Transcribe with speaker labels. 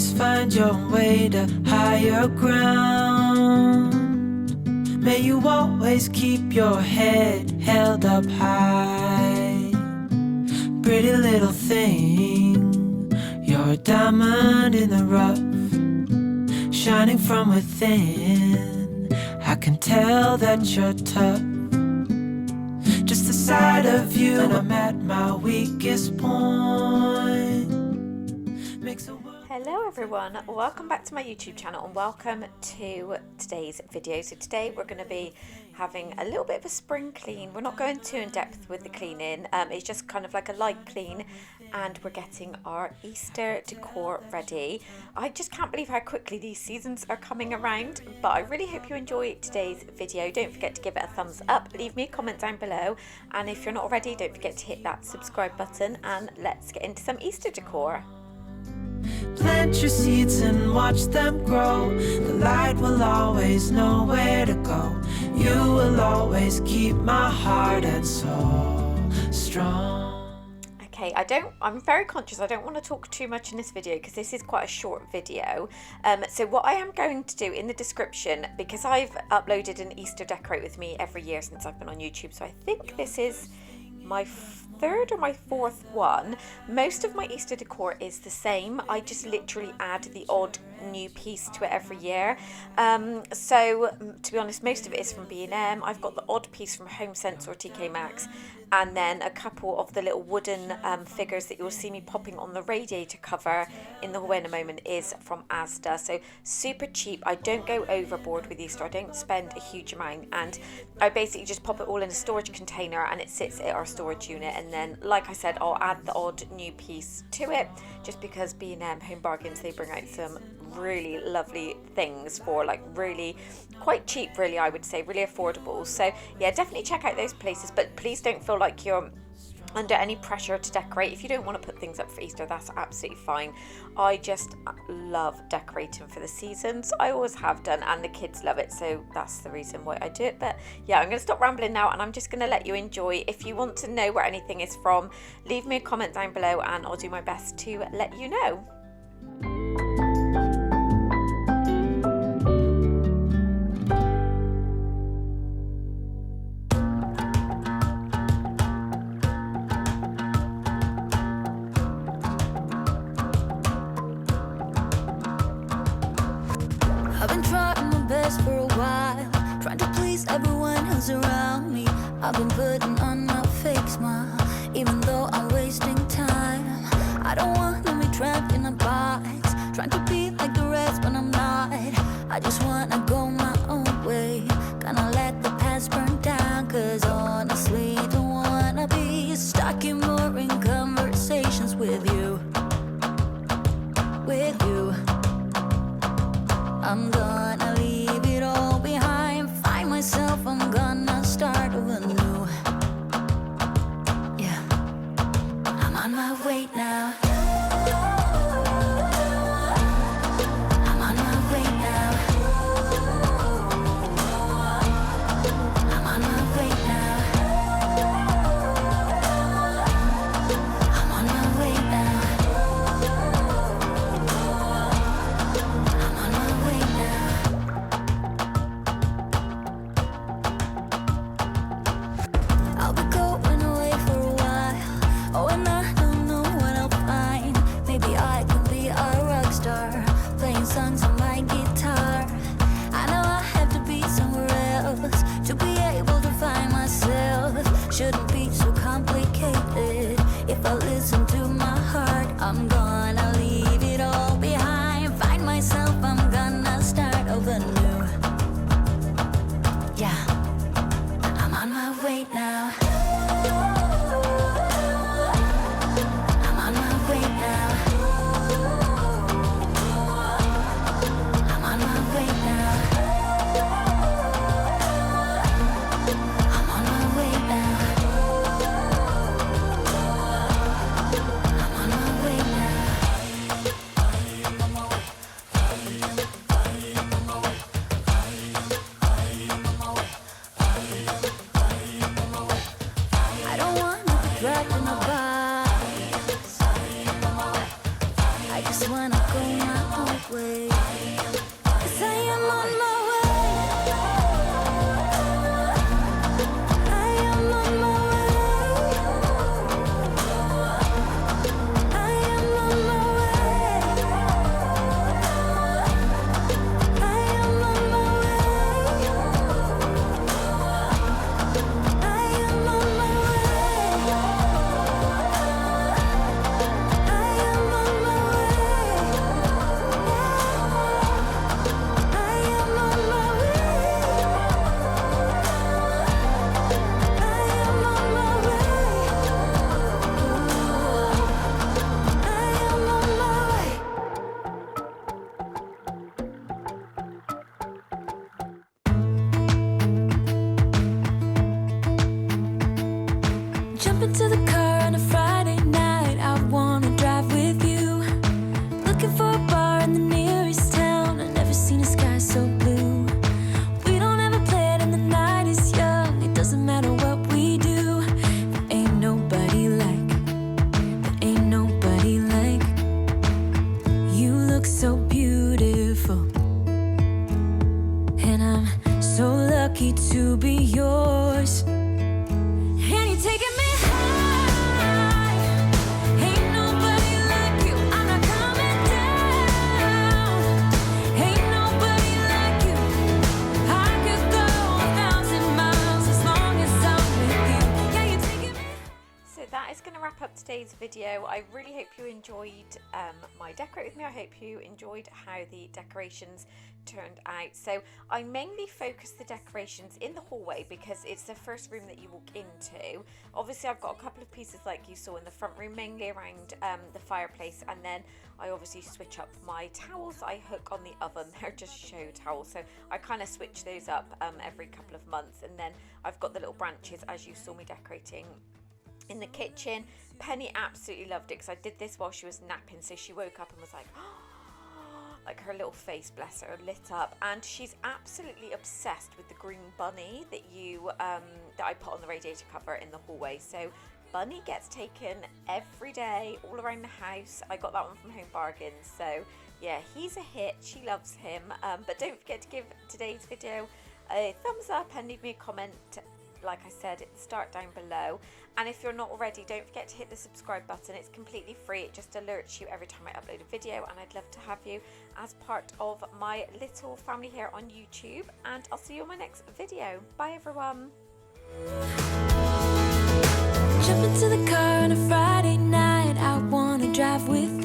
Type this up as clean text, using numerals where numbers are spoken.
Speaker 1: always find your way to higher ground. May you always keep your head held up high. Pretty little thing, you're a diamond in the rough, shining from within. I can tell that you're tough. Just the sight of you and I'm at my weakest point makes a world.
Speaker 2: Hello everyone, welcome back to my YouTube channel and welcome to today's video. So today we're going to be having a little bit of a spring clean. We're not going too in depth with the cleaning, it's just kind of like a light clean, and we're getting our Easter decor ready. I just can't believe how quickly these seasons are coming around, but I really hope you enjoy today's video. Don't forget to give it a thumbs up, leave me a comment down below, and if you're not already, don't forget to hit that subscribe button, and let's get into some Easter decor.
Speaker 1: Plant your seeds and watch them grow. The light will always know where to go. You will always keep my heart and soul strong.
Speaker 2: Okay, I'm very conscious I don't want to talk too much in this video because this is quite a short video. So what I am going to do in the description, because I've uploaded an Easter decorate with me every year since I've been on YouTube, so I think this is my third or my fourth one. Most of my Easter decor is the same. I just literally add the odd new piece to it every year. So to be honest, most of it is from B&M. I've got the odd piece from Homesense or TkMaxx, and then a couple of the little wooden figures that you'll see me popping on the radiator cover in the hallway in a moment is from Asda. So super cheap. I don't go overboard with Easter. I don't spend a huge amount, and I basically just pop it all in a storage container and it sits at our storage unit. And then, like I said, I'll add the odd new piece to it just because B&M Home Bargains, they bring out some really lovely things for like really quite cheap, really, I would say, really affordable. So yeah, definitely check out those places, but please don't feel like you're under any pressure to decorate. If you don't want to put things up for Easter, that's absolutely fine. I just love decorating for the seasons. I always have done, and the kids love it, so that's the reason why I do it. But yeah, I'm going to stop rambling now and I'm just going to let you enjoy. If you want to know where anything is from, leave me a comment down below and I'll do my best to let you know.
Speaker 3: I've been trying my best for a while, trying to please everyone who's around me. I've been putting on a fake smile, even though I'm wasting time. I don't want to be trapped in a box, trying to be like the rest when I'm not. I just want to go my own way, gonna let the past burn down, cause honestly don't want to be stuck in boring conversations with you. I'm gonna leave it all behind, find myself, I'm gonna start over new. Yeah, I'm on my way now. I'm on my way now. I'm on my way now. I'm on my way now. I'll be going away for a while. Oh, and I don't know what I'll find. Maybe I can be a rock star, playing songs on my guitar. I know I have to be somewhere else to be able to find myself. Shouldn't be so complicated. If I listen to my heart, I'm gonna leave it all behind, find myself, I'm gonna start over new. Yeah, I'm on my way now. I'm on my way now. I'm on my way now. I'm on my way now. I'm on my way now. I don't wanna be trapped in a box. I just wanna go my Jump into the car on a Friday night, I wanna drive with you. Looking for a bar in the nearest town, I've never seen a sky so blue. We don't ever play it and the night is young, it doesn't matter what we do. There ain't nobody like, there ain't nobody like. You look so beautiful, and I'm so lucky to be yours. And you're taking me high. Ain't nobody like you. I'm not coming down. Ain't nobody like you. I could go 1,000 miles as long as I'm with you. Yeah, you're taking me.
Speaker 2: So that is going to wrap up today's video. I really hope you enjoyed my decorate with me. I hope you enjoyed how the decorations turned out. So I mainly focus the decorations in the hallway because it's the first room that you walk into. Obviously I've got a couple of pieces like you saw in the front room, mainly around the fireplace, and then I obviously switch up my towels I hook on the oven. They're just show towels, so I kind of switch those up every couple of months. And then I've got the little branches as you saw me decorating in the kitchen. Penny absolutely loved it because I did this while she was napping, so she woke up and was like, oh, like her little face, bless her, lit up. And she's absolutely obsessed with the green bunny that that I put on the radiator cover in the hallway. So Bunny gets taken every day all around the house. I got that one from Home Bargains, so yeah, he's a hit. She loves him. But don't forget to give today's video a thumbs up and leave me a comment, like I said at the start, down below. And if you're not already, don't forget to hit the subscribe button. It's completely free. It just alerts you every time I upload a video, and I'd love to have you as part of my little family here on YouTube. And I'll see you on my next video. Bye everyone.
Speaker 3: Jump into the car on a Friday night, I wanna drive with